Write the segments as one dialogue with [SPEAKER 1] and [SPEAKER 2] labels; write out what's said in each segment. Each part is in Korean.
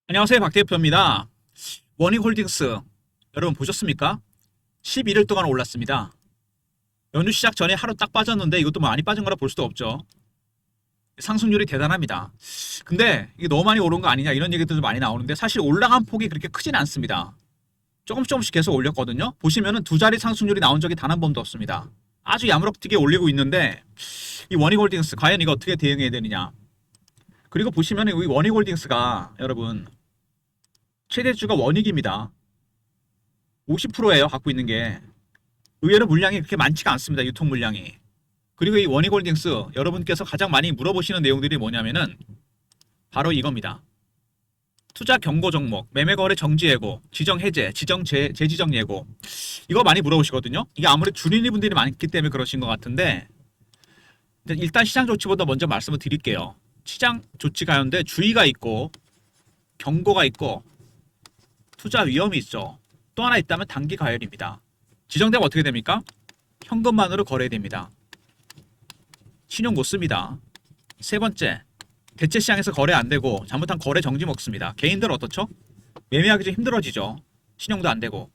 [SPEAKER 1] 안녕하세요. 박 대표입니다. 원익홀딩스 여러분 보셨습니까? 11일 동안 올랐습니다. 연휴 시작 전에 하루 딱 빠졌는데 이것도 많이 빠진 거라 볼 수도 없죠. 상승률이 대단합니다. 근데 이게 너무 많이 오른 거 아니냐 이런 얘기들도 많이 나오는데 사실 올라간 폭이 그렇게 크진 않습니다. 조금씩 계속 올렸거든요. 보시면은 두 자리 상승률이 나온 적이 단 한 번도 없습니다. 아주 야무럭지게 올리고 있는데 이 원익홀딩스 과연 이거 어떻게 대응해야 되느냐. 그리고 보시면은 이 원익홀딩스가 여러분 최대주가 원익입니다. 50%예요. 갖고 있는 게. 의외로 물량이 그렇게 많지가 않습니다. 유통 물량이. 그리고 이 원익홀딩스 여러분께서 가장 많이 물어보시는 내용들이 뭐냐면은 바로 이겁니다. 투자 경고 종목, 매매 거래 정지 예고, 지정 해제, 지정 재지정 예고. 이거 많이 물어보시거든요. 이게 아무래도 주린이 분들이 많기 때문에 그러신 것 같은데 일단 시장 조치보다 먼저 말씀을 드릴게요. 시장 조치가 있는데 주의가 있고 경고가 있고 투자 위험이 있죠. 또 하나 있다면 단기 가열입니다. 지정되면 어떻게 됩니까? 현금만으로 거래됩니다. 신용 못 씁니다. 세 번째, 대체 시장에서 거래 안 되고 잘못한 거래 정지 먹습니다. 개인들은 어떻죠? 매매하기 좀 힘들어지죠. 신용도 안 되고.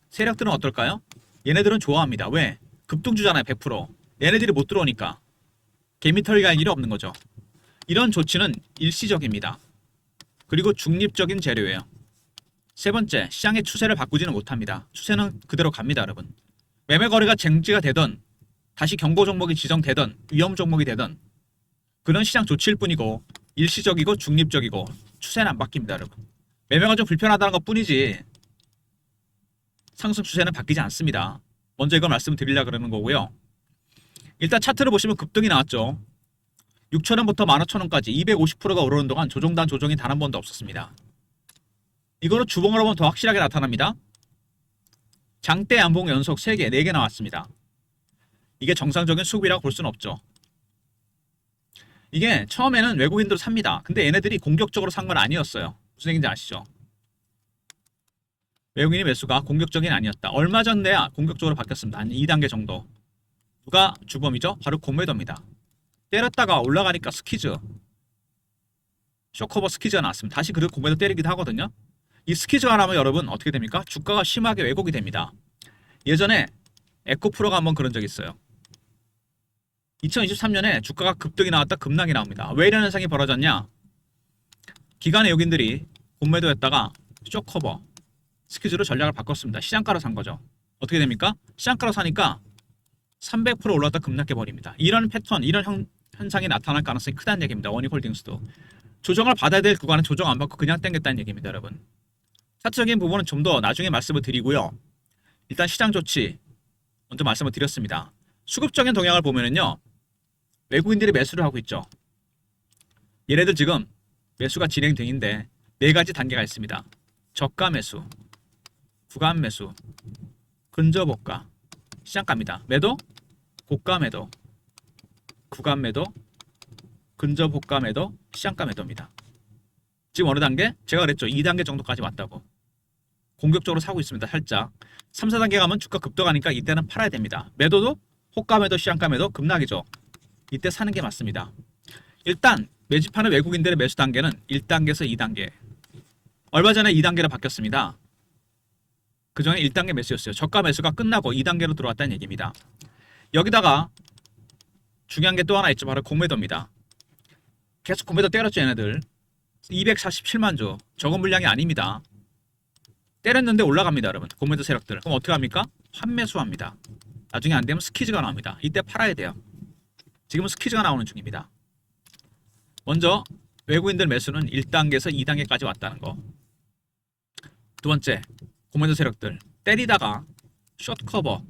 [SPEAKER 1] 세력들은 어떨까요? 얘네들은 좋아합니다. 왜? 급등주잖아요. 100%. 얘네들이 못 들어오니까. 개미털이 갈 일이 없는 거죠. 이런 조치는 일시적입니다. 그리고 중립적인 재료예요. 세 번째, 시장의 추세를 바꾸지는 못합니다. 추세는 그대로 갑니다, 여러분. 매매 거래가 정지가 되든 다시 경고 종목이 지정되든 위험 종목이 되든 그런 시장 조치일 뿐이고 일시적이고 중립적이고 추세는 안 바뀝니다, 여러분. 매매가 좀 불편하다는 것 뿐이지 상승 추세는 바뀌지 않습니다. 먼저 이걸 말씀드리려고 그러는 거고요. 일단 차트를 보시면 급등이 나왔죠. 6,000원부터 15,000원까지 250%가 오르는 동안 조정단 조정이 단 한 번도 없었습니다. 이거로 주봉을 하면 더 확실하게 나타납니다. 장대 양봉 연속 3개, 4개 나왔습니다. 이게 정상적인 수급이라고 볼 수는 없죠. 이게 처음에는 외국인들 삽니다. 근데 얘네들이 공격적으로 산 건 아니었어요. 무슨 얘기인지 아시죠? 외국인이 매수가 공격적인 아니었다. 얼마 전에야 공격적으로 바뀌었습니다. 한 2단계 정도. 누가 주범이죠? 바로 공매도입니다. 때렸다가 올라가니까 스퀴즈. 쇼커버 스퀴즈가 나왔습니다. 다시 그 공매도 때리기도 하거든요. 이 스퀴즈가 나면 여러분 어떻게 됩니까? 주가가 심하게 왜곡이 됩니다. 예전에 에코프로가 한번 그런 적이 있어요. 2023년에 주가가 급등이 나왔다 급락이 나옵니다. 왜 이런 현상이 벌어졌냐? 기관의 외국인들이 공매도했다가 쇼커버 스퀴즈로 전략을 바꿨습니다. 시장가로 산 거죠. 어떻게 됩니까? 시장가로 사니까 300% 올랐다 급락해 버립니다. 이런 패턴, 이런 현상이 나타날 가능성이 크다는 얘기입니다. 원익홀딩스도. 조정을 받아야 될 구간은 조정 안 받고 그냥 땡겼다는 얘기입니다, 여러분. 차트적인 부분은 좀 더 나중에 말씀을 드리고요. 일단 시장 조치 먼저 말씀을 드렸습니다. 수급적인 동향을 보면은요. 외국인들이 매수를 하고 있죠. 얘네들 지금 매수가 진행중인데 4가지 단계가 있습니다. 저가 매수, 구간 매수, 근저고가, 시장가입니다. 매도, 고가 매도, 구간 매도, 근저고가 매도, 시장가 매도입니다. 지금 어느 단계? 제가 그랬죠. 2단계 정도까지 왔다고. 공격적으로 사고 있습니다. 살짝. 3, 4단계 가면 주가 급등하니까 이때는 팔아야 됩니다. 매도도 호가 매도, 시장가 매도 급락이죠. 이때 사는 게 맞습니다. 일단 매집하는 외국인들의 매수 단계는 1단계에서 2단계. 얼마 전에 2단계로 바뀌었습니다. 그전에 1단계 매수였어요. 저가 매수가 끝나고 2단계로 들어왔다는 얘기입니다. 여기다가 중요한 게 또 하나 있죠. 바로 공매도입니다. 계속 공매도 때렸죠, 얘네들. 247만 주. 적은 물량이 아닙니다. 때렸는데 올라갑니다, 여러분. 공매도 세력들. 그럼 어떻게 합니까? 환매수합니다. 나중에 안 되면 스퀴즈가 나옵니다. 이때 팔아야 돼요. 지금은 스퀴즈가 나오는 중입니다. 먼저 외국인들 매수는 1단계에서 2단계까지 왔다는 거. 두 번째, 공매도 세력들. 때리다가 숏커버.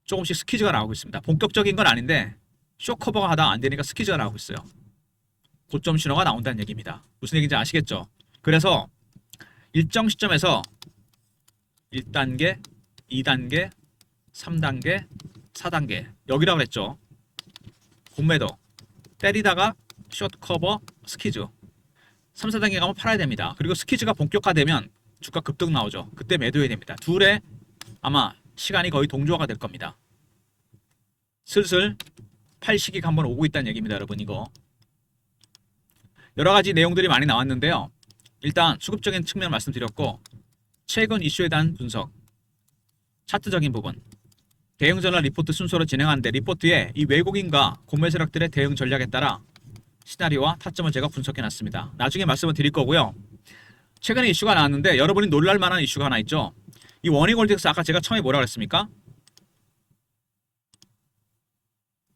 [SPEAKER 1] 조금씩 스퀴즈가 나오고 있습니다. 본격적인 건 아닌데 숏커버가 하다가 안 되니까 스퀴즈가 나오고 있어요. 고점 신호가 나온다는 얘기입니다. 무슨 얘기인지 아시겠죠? 그래서 일정 시점에서 1단계, 2단계, 3단계, 4단계 여기라고 그랬죠. 공매도 때리다가 숏커버 스퀴즈 3, 4단계 가면 팔아야 됩니다. 그리고 스퀴즈가 본격화되면 주가 급등 나오죠. 그때 매도해야 됩니다. 둘의 아마 시간이 거의 동조화가 될 겁니다. 슬슬 팔 시기가 한번 오고 있다는 얘기입니다, 여러분. 이거 여러 가지 내용들이 많이 나왔는데요. 일단 수급적인 측면 말씀드렸고 최근 이슈에 대한 분석, 차트적인 부분, 대응 전략 리포트 순서로 진행하는데 리포트에 이 외국인과 공매 세력들의 대응 전략에 따라 시나리오와 타점을 제가 분석해놨습니다. 나중에 말씀을 드릴 거고요. 최근에 이슈가 나왔는데 여러분이 놀랄만한 이슈가 하나 있죠. 이 원익홀딩스 아까 제가 처음에 뭐라 그랬습니까?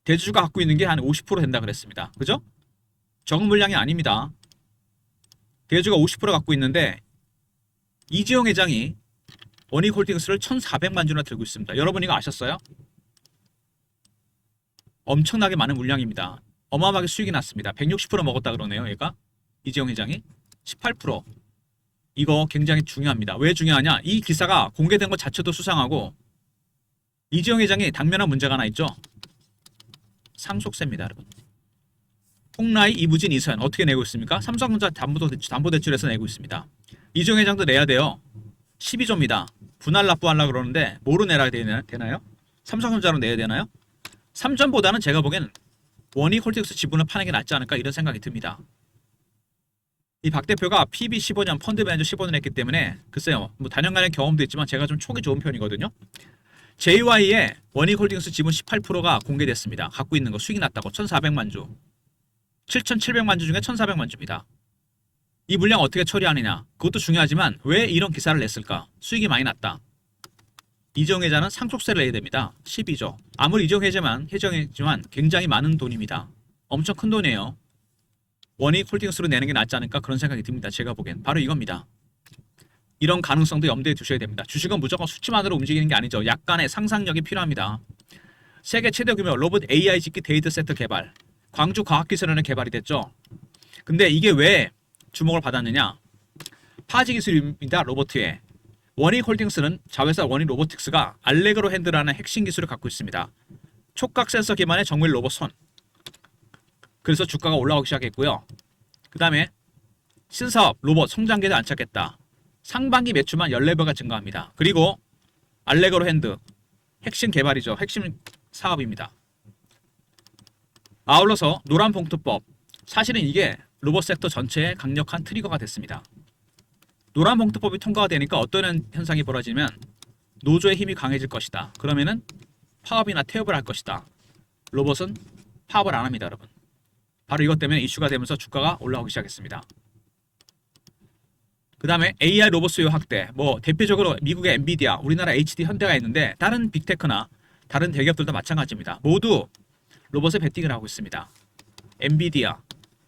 [SPEAKER 1] 대주주가 갖고 있는 게 한 50% 된다 그랬습니다. 그죠? 적은 물량이 아닙니다. 대주주가 50% 갖고 있는데 이재용 회장이 원익홀딩스를 1,400만 주나 들고 있습니다. 여러분 이거 아셨어요? 엄청나게 많은 물량입니다. 어마어마하게 수익이 났습니다. 160% 먹었다 그러네요. 얘가 이재용 회장이 18%. 이거 굉장히 중요합니다. 왜 중요하냐? 이 기사가 공개된 것 자체도 수상하고 이재용 회장이 당면한 문제가 하나 있죠. 상속세입니다, 여러분. 홍라이, 이부진, 이서연 어떻게 내고 있습니까? 삼성전자 담보대출에서 내고 있습니다. 이재용 회장도 내야 돼요. 12조입니다. 분할 납부하려고 그러는데 뭐로 내야 되나요? 삼성전자로 내야 되나요? 삼전보다는 제가 보기엔 원익홀딩스 지분을 파는 게 낫지 않을까 이런 생각이 듭니다. 이 박 대표가 PB 15년, 펀드 매니저 15년 했기 때문에 글쎄요. 뭐 단연간의 경험도 있지만 제가 좀 촉이 좋은 편이거든요. JY의 원익홀딩스 지분 18%가 공개됐습니다. 갖고 있는 거 수익이 났다고 1,400만 주. 7,700만 주 중에 1,400만 주입니다. 이 물량 어떻게 처리하느냐? 그것도 중요하지만 왜 이런 기사를 냈을까? 수익이 많이 났다. 이재용 회장은 상속세를 내야 됩니다. 12조. 아무리 이재용 회장이지만 굉장히 많은 돈입니다. 엄청 큰 돈이에요. 원익홀딩스로 내는 게 낫지 않을까 그런 생각이 듭니다. 제가 보기엔 바로 이겁니다. 이런 가능성도 염두에 두셔야 됩니다. 주식은 무조건 수치만으로 움직이는 게 아니죠. 약간의 상상력이 필요합니다. 세계 최대 규모 로봇 AI 집기 데이터 센터 개발, 광주 과학기술원에 개발이 됐죠. 근데 이게 왜 주목을 받았느냐? 파지 기술입니다. 로봇에 원익홀딩스는 자회사 원익로보틱스가 알레그로 핸드라는 핵심 기술을 갖고 있습니다. 촉각 센서 기반의 정밀 로봇 손. 그래서 주가가 올라오기 시작했고요. 그 다음에 신사업 로봇 성장기를 안착했다. 상반기 매출만 14배가 증가합니다. 그리고 알레그로 핸드 핵심 개발이죠. 핵심 사업입니다. 아울러서 노란봉투법. 사실은 이게 로봇 섹터 전체의 강력한 트리거가 됐습니다. 노란봉투법이 통과가 되니까 어떤 현상이 벌어지면 노조의 힘이 강해질 것이다. 그러면은 파업이나 태업을 할 것이다. 로봇은 파업을 안 합니다, 여러분. 바로 이것 때문에 이슈가 되면서 주가가 올라오기 시작했습니다. 그 다음에 AI 로봇 수요 확대. 뭐 대표적으로 미국의 엔비디아, 우리나라 HD 현대가 있는데 다른 빅테크나 다른 대기업들도 마찬가지입니다. 모두 로봇에 베팅을 하고 있습니다. 엔비디아,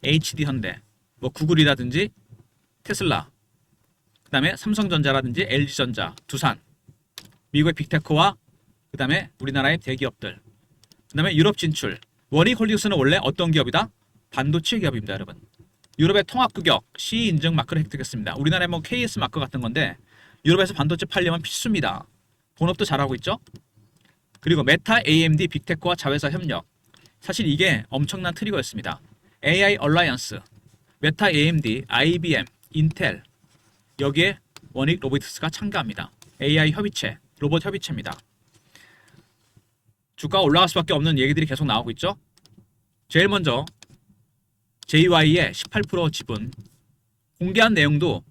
[SPEAKER 1] HD 현대, 뭐 구글이라든지 테슬라, 그 다음에 삼성전자라든지 LG전자, 두산, 미국의 빅테크와 그 다음에 우리나라의 대기업들, 그 다음에 유럽 진출. 원익홀딩스는 원래 어떤 기업이다? 반도체 기업입니다, 여러분. 유럽의 통합규격 CE 인증 마크를 획득했습니다. 우리나라의 뭐 KS 마크 같은 건데 유럽에서 반도체 팔려면 필수입니다. 본업도 잘하고 있죠. 그리고 메타, AMD, 빅테크와 자회사 협력. 사실 이게 엄청난 트리거였습니다. AI 얼라이언스, 메타, AMD, IBM, 인텔 여기에 원익 로보틱스가 참가합니다. AI 협의체, 로봇 협의체입니다. 주가가 올라갈 수밖에 없는 얘기들이 계속 나오고 있죠. 제일 먼저 JY의 18% 지분 공개한 내용도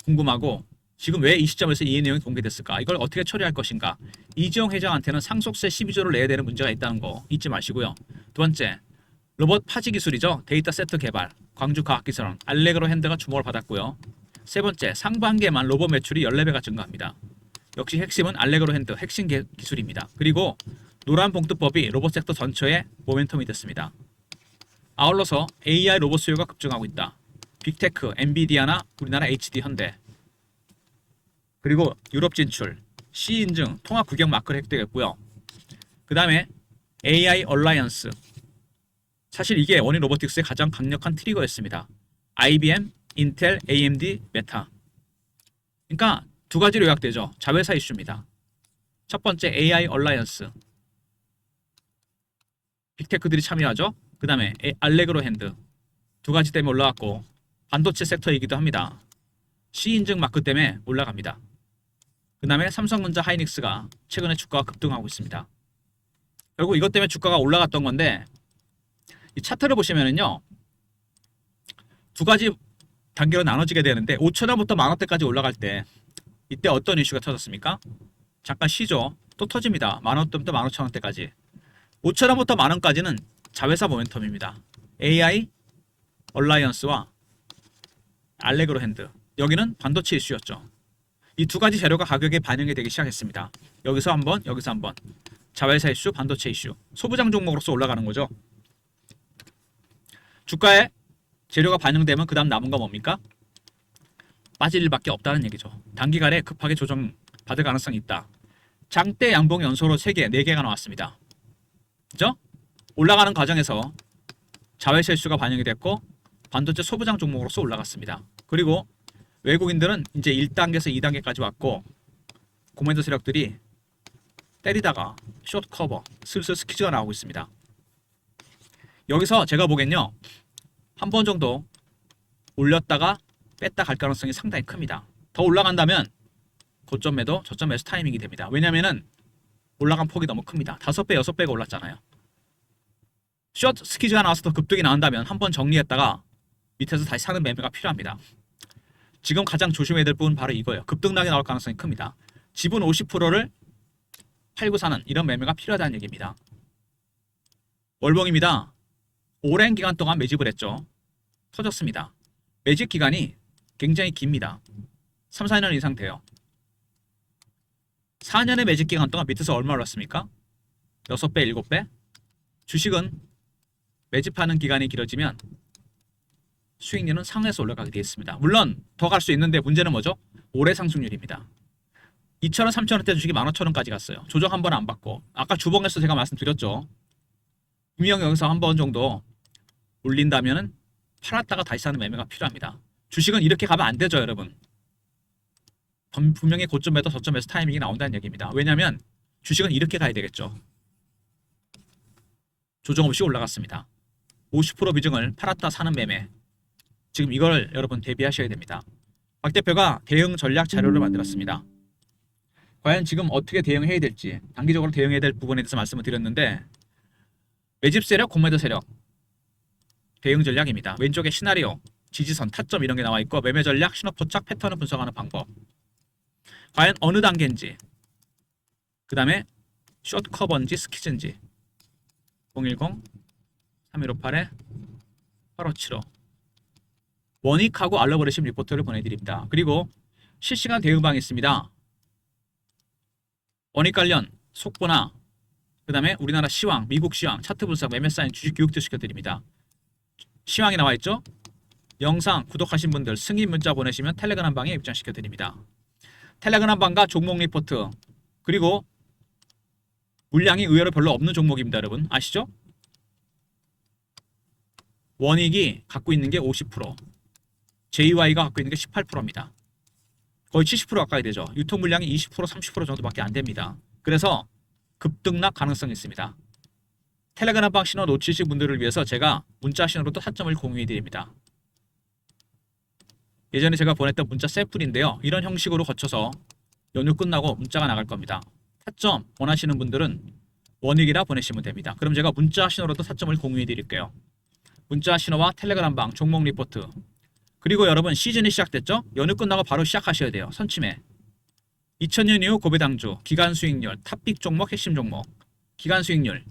[SPEAKER 1] 궁금하고 지금 왜 이 시점에서 이 내용이 공개됐을까? 이걸 어떻게 처리할 것인가? 이재용 회장한테는 상속세 12조를 내야 되는 문제가 있다는 거 잊지 마시고요. 두 번째, 로봇 파지 기술이죠. 데이터 세트 개발, 광주 과학기술원, 알레그로 핸드가 주목을 받았고요. 세 번째, 상반기에만 로봇 매출이 14배가 증가합니다. 역시 핵심은 알레그로 핸드, 핵심 기술입니다. 그리고 노란봉투법이 로봇 섹터 전체의 모멘텀이 됐습니다. 아울러서 AI 로봇 수요가 급증하고 있다. 빅테크, 엔비디아나 우리나라 HD 현대, 그리고 유럽 진출, CE 인증, 통합 규격 마크를 획득했고요. 그 다음에 AI 얼라이언스. 사실 이게 원익 로보틱스의 가장 강력한 트리거였습니다. IBM, 인텔, AMD, 메타. 그러니까 두 가지로 요약되죠. 자회사 이슈입니다. 첫 번째 AI 얼라이언스. 빅테크들이 참여하죠. 그 다음에 알레그로 핸드. 두 가지 때문에 올라갔고 반도체 섹터이기도 합니다. CE 인증 마크 때문에 올라갑니다. 그 다음에 삼성전자 하이닉스가 최근에 주가가 급등하고 있습니다. 결국 이것 때문에 주가가 올라갔던 건데 이 차트를 보시면은요. 두 가지 단계로 나눠지게 되는데 5,000원부터 만원대까지 올라갈 때 이때 어떤 이슈가 터졌습니까? 잠깐 쉬죠. 또 터집니다. 만원대부터 15,000원대까지. 5,000원부터 만원까지는 자회사 모멘텀입니다. AI, 얼라이언스와 알레그로 핸드. 여기는 반도체 이슈였죠. 이 두 가지 재료가 가격에 반영이 되기 시작했습니다. 여기서 한번, 여기서 한번. 자회사 이슈, 반도체 이슈. 소부장 종목으로서 올라가는 거죠. 주가에 재료가 반영되면 그 다음 남은 거 뭡니까? 빠질 일밖에 없다는 얘기죠. 단기간에 급하게 조정 받을 가능성이 있다. 장대 양봉 연소로 3개, 4개가 나왔습니다. 그죠? 올라가는 과정에서 자회사 이슈가 반영이 됐고 반도체 소부장 종목으로서 올라갔습니다. 그리고 외국인들은 이제 1단계에서 2단계까지 왔고 고멘트 세력들이 때리다가 숏 커버 슬슬 스퀴즈가 나오고 있습니다. 여기서 제가 보기엔요, 한 번 정도 올렸다가 뺐다 갈 가능성이 상당히 큽니다. 더 올라간다면 고점 매도, 저점 매수 타이밍이 됩니다. 왜냐면은 올라간 폭이 너무 큽니다. 5배, 6배가 올랐잖아요. 숏 스퀴즈가 나와서 더 급등이 나온다면 한번 정리했다가 밑에서 다시 사는 매매가 필요합니다. 지금 가장 조심해야 될 부분 바로 이거예요. 급등락이 나올 가능성이 큽니다. 지분 50%를 팔고 사는 이런 매매가 필요하다는 얘기입니다. 월봉입니다. 오랜 기간 동안 매집을 했죠. 터졌습니다. 매집 기간이 굉장히 깁니다. 3, 4년 이상 돼요. 4년의 매집 기간 동안 밑에서 얼마 올랐습니까? 6배, 7배? 주식은 매집하는 기간이 길어지면 수익률은 상에서 올라가게 되어 있습니다. 물론 더 갈 수 있는데 문제는 뭐죠? 올해 상승률입니다. 2,000원, 3,000원대 주식이 15,000원까지 갔어요. 조정 한 번 안 받고. 아까 주봉에서 제가 말씀드렸죠. 분명 여기서 한 번 정도 올린다면은 팔았다가 다시 사는 매매가 필요합니다. 주식은 이렇게 가면 안 되죠, 여러분. 분명히 고점에도 저점에서 타이밍이 나온다는 얘기입니다. 왜냐하면 주식은 이렇게 가야 되겠죠. 조정 없이 올라갔습니다. 50% 비중을 팔았다 사는 매매. 지금 이걸 여러분 대비하셔야 됩니다. 박 대표가 대응 전략 자료를 만들었습니다. 과연 지금 어떻게 대응해야 될지, 단기적으로 대응해야 될 부분에 대해서 말씀을 드렸는데, 매집 세력, 공매도 세력 대응 전략입니다. 왼쪽에 시나리오, 지지선, 타점 이런 게 나와 있고, 매매 전략, 신호 포착, 패턴을 분석하는 방법. 과연 어느 단계인지, 그 다음에 숏 커버인지 스퀴즈인지. 010-3158-8575 원익하고 알러버리심 리포트를 보내드립니다. 그리고 실시간 대응방이 있습니다. 원익 관련 속보나 그 다음에 우리나라 시황, 미국 시황, 차트 분석, 매매 사인, 주식 교육도 시켜드립니다. 시황이 나와 있죠? 영상 구독하신 분들 승인 문자 보내시면 텔레그램 방에 입장시켜드립니다. 텔레그램 방과 종목 리포트, 그리고 물량이 의외로 별로 없는 종목입니다. 여러분 아시죠? 원익이 갖고 있는 게 50%, JY가 갖고 있는 게 18%입니다. 거의 70% 가까이 되죠. 유통 물량이 20%, 30% 정도밖에 안 됩니다. 그래서 급등락 가능성이 있습니다. 텔레그램 방 신호 놓치신 분들을 위해서 제가 문자 신호로도 타점을 공유해 드립니다. 예전에 제가 보냈던 문자 샘플인데요. 이런 형식으로 거쳐서 연휴 끝나고 문자가 나갈 겁니다. 타점 원하시는 분들은 원익이라 보내시면 됩니다. 그럼 제가 문자 신호로도 타점을 공유해 드릴게요. 문자 신호와 텔레그램 방, 종목 리포트. 그리고 여러분 시즌이 시작됐죠? 연휴 끝나고 바로 시작하셔야 돼요. 선침해. 2000년 이후 고배당주, 기간 수익률, 탑픽 종목, 핵심 종목. 기간 수익률.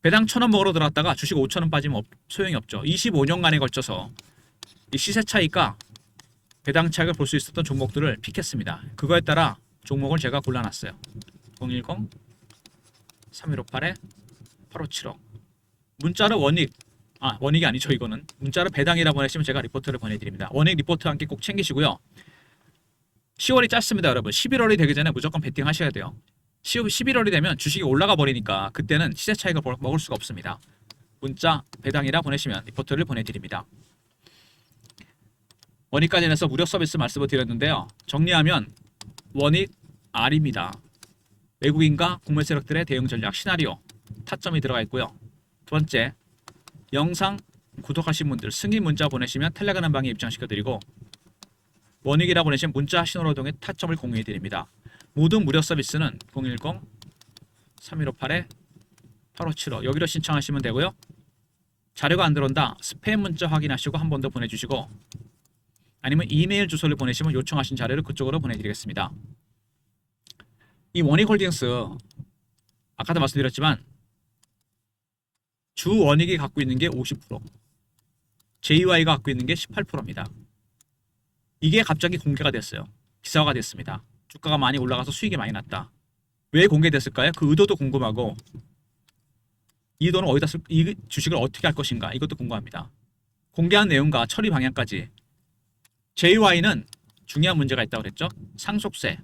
[SPEAKER 1] 배당 1,000원 먹으러 들어갔다가 주식 5,000원 빠지면 소용이 없죠. 25년간에 걸쳐서 이 시세 차이가 배당 차익을 볼 수 있었던 종목들을 픽했습니다. 그거에 따라 종목을 제가 골라놨어요. 010-3158-8575 문자로 원익, 원익이 아니죠. 이거는 문자로 배당이라 보내시면 제가 리포트를 보내드립니다. 원익 리포트와 함께 꼭 챙기시고요. 10월이 짧습니다. 여러분 11월이 되기 전에 무조건 베팅 하셔야 돼요. 11월이 되면 주식이 올라가 버리니까 그때는 시세 차익을 먹을 수가 없습니다. 문자 배당이라 보내시면 리포트를 보내드립니다. 원익 관련해서 무료 서비스 말씀을 드렸는데요. 정리하면 원익 R입니다. 외국인과 국내 세력들의 대응 전략 시나리오 타점이 들어가 있고요. 두 번째, 영상 구독하신 분들 승인 문자 보내시면 텔레그램 방에 입장시켜드리고, 원익이라 보내시면 문자 신호로 통해 타점을 공유해드립니다. 모든 무료 서비스는 010-3158-8575 여기로 신청하시면 되고요. 자료가 안 들어온다, 스팸 문자 확인하시고 한 번 더 보내주시고, 아니면 이메일 주소를 보내시면 요청하신 자료를 그쪽으로 보내드리겠습니다. 이 원익홀딩스 아까도 말씀드렸지만 주 원익이 갖고 있는 게 50%, JY가 갖고 있는 게 18%입니다. 이게 갑자기 공개가 됐어요. 기사화가 됐습니다. 주가가 많이 올라가서 수익이 많이 났다. 왜 공개됐을까요? 그 의도도 궁금하고 이 돈을 어디다 쓸, 이 주식을 어떻게 할 것인가 이것도 궁금합니다. 공개한 내용과 처리 방향까지. JY는 중요한 문제가 있다고 그랬죠. 상속세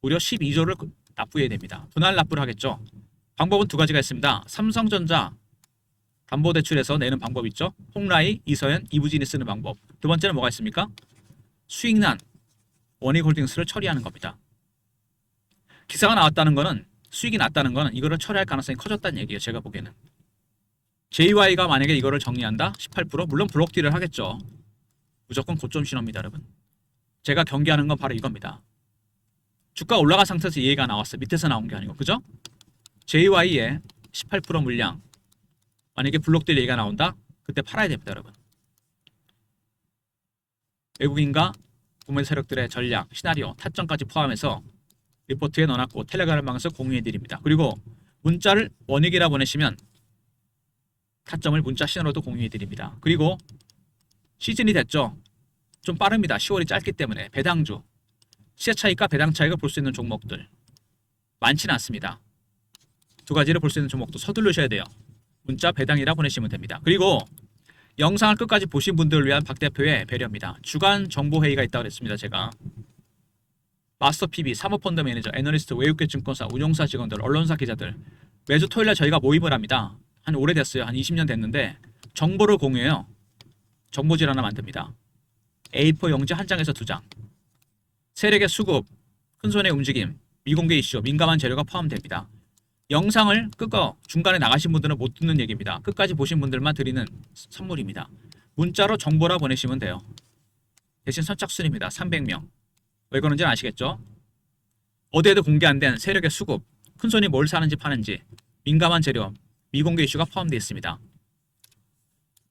[SPEAKER 1] 무려 12조를 납부해야 됩니다. 분할 납부를 하겠죠. 방법은 두 가지가 있습니다. 삼성전자 담보대출에서 내는 방법 있죠. 홍라이, 이서연, 이부진이 쓰는 방법. 두 번째는 뭐가 있습니까? 수익난 원익홀딩스를 처리하는 겁니다. 기사가 나왔다는 거는 수익이 났다는 거는 이거를 처리할 가능성이 커졌다는 얘기예요. 제가 보기에는. JY가 만약에 이거를 정리한다? 18% 물론 블록딜을 하겠죠. 무조건 고점 신호입니다, 여러분. 제가 경계하는 건 바로 이겁니다. 주가 올라간 상태에서 얘기가 나왔어요. 밑에서 나온 게 아니고, 그죠? JY의 18% 물량 만약에 블록딜 얘기가 나온다? 그때 팔아야 됩니다, 여러분. 외국인과 구매 세력들의 전략, 시나리오, 타점까지 포함해서 리포트에 넣어놨고 텔레그램방에서 공유해드립니다. 그리고 문자를 원익이라 보내시면 타점을 문자 신호로도 공유해드립니다. 그리고 시즌이 됐죠. 좀 빠릅니다. 10월이 짧기 때문에 배당주, 시세 차익과 배당 차익을 볼 수 있는 종목들 많지는 않습니다. 두 가지를 볼 수 있는 종목도 서두르셔야 돼요. 문자 배당이라 보내시면 됩니다. 그리고 영상을 끝까지 보신 분들을 위한 박 대표의 배려입니다. 주간 정보회의가 있다고 그랬습니다. 제가 마스터 PB, 사모펀드 매니저, 애널리스트, 외국계 증권사, 운용사 직원들, 언론사 기자들 매주 토요일날 저희가 모임을 합니다. 한 오래됐어요. 한 20년 됐는데 정보를 공유해요. 정보질 하나 만듭니다. A4 용지 한 장에서 2장. 세력의 수급, 큰손의 움직임, 미공개 이슈, 민감한 재료가 포함됩니다. 영상을 중간에 나가신 분들은 못 듣는 얘기입니다. 끝까지 보신 분들만 드리는 선물입니다. 문자로 정보라 보내시면 돼요. 대신 선착순입니다. 300명. 왜 그런지는 아시겠죠? 어디에도 공개 안 된 세력의 수급, 큰손이 뭘 사는지 파는지, 민감한 재료, 미공개 이슈가 포함되어 있습니다.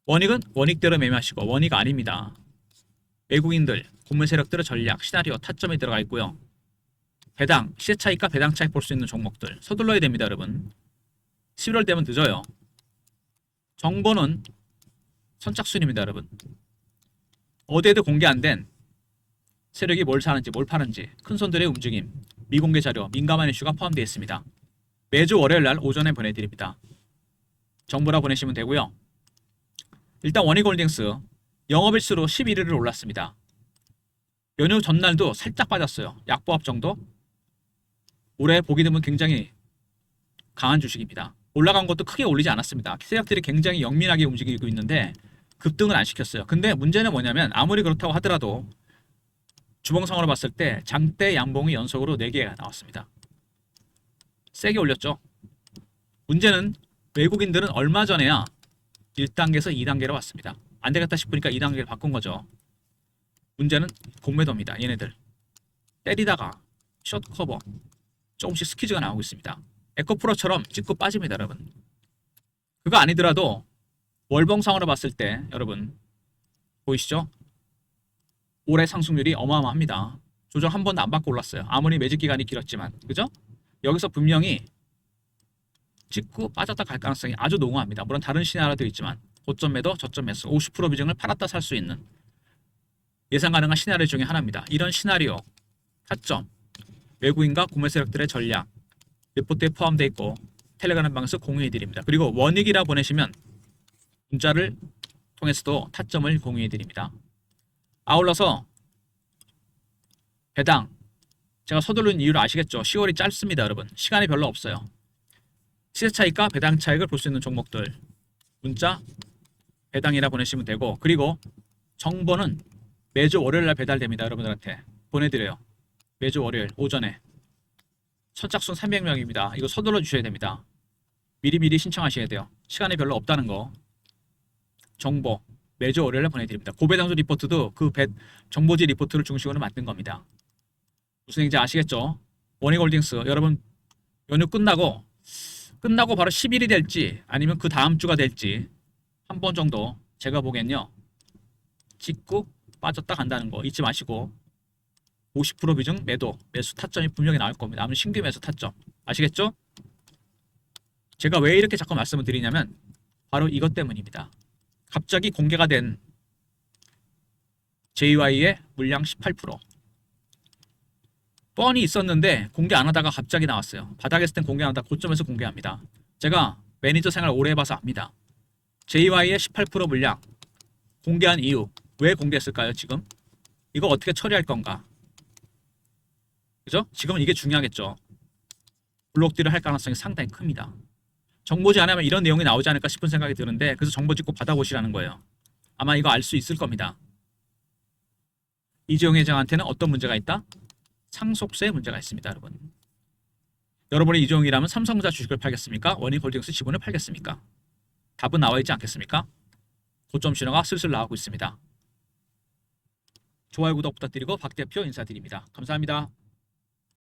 [SPEAKER 1] 원익은 원익대로 매매하시고 원익 아닙니다. 외국인들, 공매 세력들의 전략, 시나리오, 타점이 들어가 있고요. 배당, 시세 차익과 배당 차익 볼 수 있는 종목들 서둘러야 됩니다, 여러분. 11월 되면 늦어요. 정보는 선착순입니다, 여러분. 어디에도 공개 안 된 세력이 뭘 사는지, 뭘 파는지, 큰손들의 움직임, 미공개 자료, 민감한 이슈가 포함되어 있습니다. 매주 월요일 날 오전에 보내드립니다. 정보라 보내시면 되고요. 일단 원익홀딩스 영업일수로 11일을 올랐습니다. 연휴 전날도 살짝 빠졌어요. 약보합 정도. 올해 보기 드문 굉장히 강한 주식입니다. 올라간 것도 크게 올리지 않았습니다. 세력들이 굉장히 영민하게 움직이고 있는데 급등은 안 시켰어요. 근데 문제는 뭐냐면 아무리 그렇다고 하더라도 주봉상으로 봤을 때 장대 양봉이 연속으로 4개가 나왔습니다. 세게 올렸죠. 문제는 외국인들은 얼마 전에야 1단계에서 2단계로 왔습니다. 안 되겠다 싶으니까 2단계를 바꾼 거죠. 문제는 공매도입니다. 얘네들 때리다가 숏 커버 조금씩 스퀴즈가 나오고 있습니다. 에코프로처럼 찍고 빠집니다, 여러분. 그거 아니더라도 월봉상으로 봤을 때 여러분 보이시죠? 올해 상승률이 어마어마합니다. 조정 한 번도 안 받고 올랐어요. 아무리 매직 기간이 길었지만, 그죠? 여기서 분명히 찍고 빠졌다 갈 가능성이 아주 농후합니다. 물론 다른 시나리오도 있지만 고점 매도, 저점 매수, 50% 비중을 팔았다 살 수 있는 예상 가능한 시나리오 중에 하나입니다. 이런 시나리오, 타점, 외국인과 구매 세력들의 전략, 리포트에 포함되어 있고 텔레그램 방에서 공유해드립니다. 그리고 원익이라 보내시면 문자를 통해서도 타점을 공유해드립니다. 아울러서 배당, 제가 서두르는 이유를 아시겠죠? 10월이 짧습니다, 여러분. 시간이 별로 없어요. 시세 차익과 배당 차익을 볼 수 있는 종목들 문자 배당이라 보내시면 되고, 그리고 정보는 매주 월요일날 배달됩니다. 여러분들한테 보내드려요. 매주 월요일 오전에. 선착순 300명입니다. 이거 서둘러 주셔야 됩니다. 미리미리 신청하셔야 돼요. 시간이 별로 없다는 거. 정보 매주 월요일에 보내드립니다. 고배당주 리포트도 그 정보지 리포트를 중심으로 만든 겁니다. 무슨 얘기인지 아시겠죠? 원익홀딩스 여러분 연휴 끝나고 바로 10일이 될지 아니면 그 다음 주가 될지 한 번 정도 제가 보기엔요 찍고 빠졌다 간다는 거 잊지 마시고 50% 비중 매수 타점이 분명히 나올 겁니다. 아무튼 신규 매수 타점 아시겠죠? 제가 왜 이렇게 자꾸 말씀을 드리냐면 바로 이것 때문입니다. 갑자기 공개가 된 JY의 물량 18% 뻔히 있었는데 공개 안 하다가 갑자기 나왔어요. 바닥에 있을 땐 공개 안 하다가 고점에서 공개합니다. 제가 매니저 생활 오래 해봐서 압니다. JY의 18% 물량 공개한 이유 왜 공개했을까요? 지금 이거 어떻게 처리할 건가? 그죠? 지금은 이게 중요하겠죠. 블록딜을 할 가능성이 상당히 큽니다. 정보지 않으면 이런 내용이 나오지 않을까 싶은 생각이 드는데 그래서 정보지 꼭 받아보시라는 거예요. 아마 이거 알 수 있을 겁니다. 이재용 회장한테는 어떤 문제가 있다? 상속세에 문제가 있습니다. 여러분이 이재용이라면 삼성전자 주식을 팔겠습니까? 원익홀딩스 지분을 팔겠습니까? 답은 나와 있지 않겠습니까? 고점 신호가 슬슬 나오고 있습니다. 좋아요 구독 부탁드리고 박 대표 인사드립니다. 감사합니다.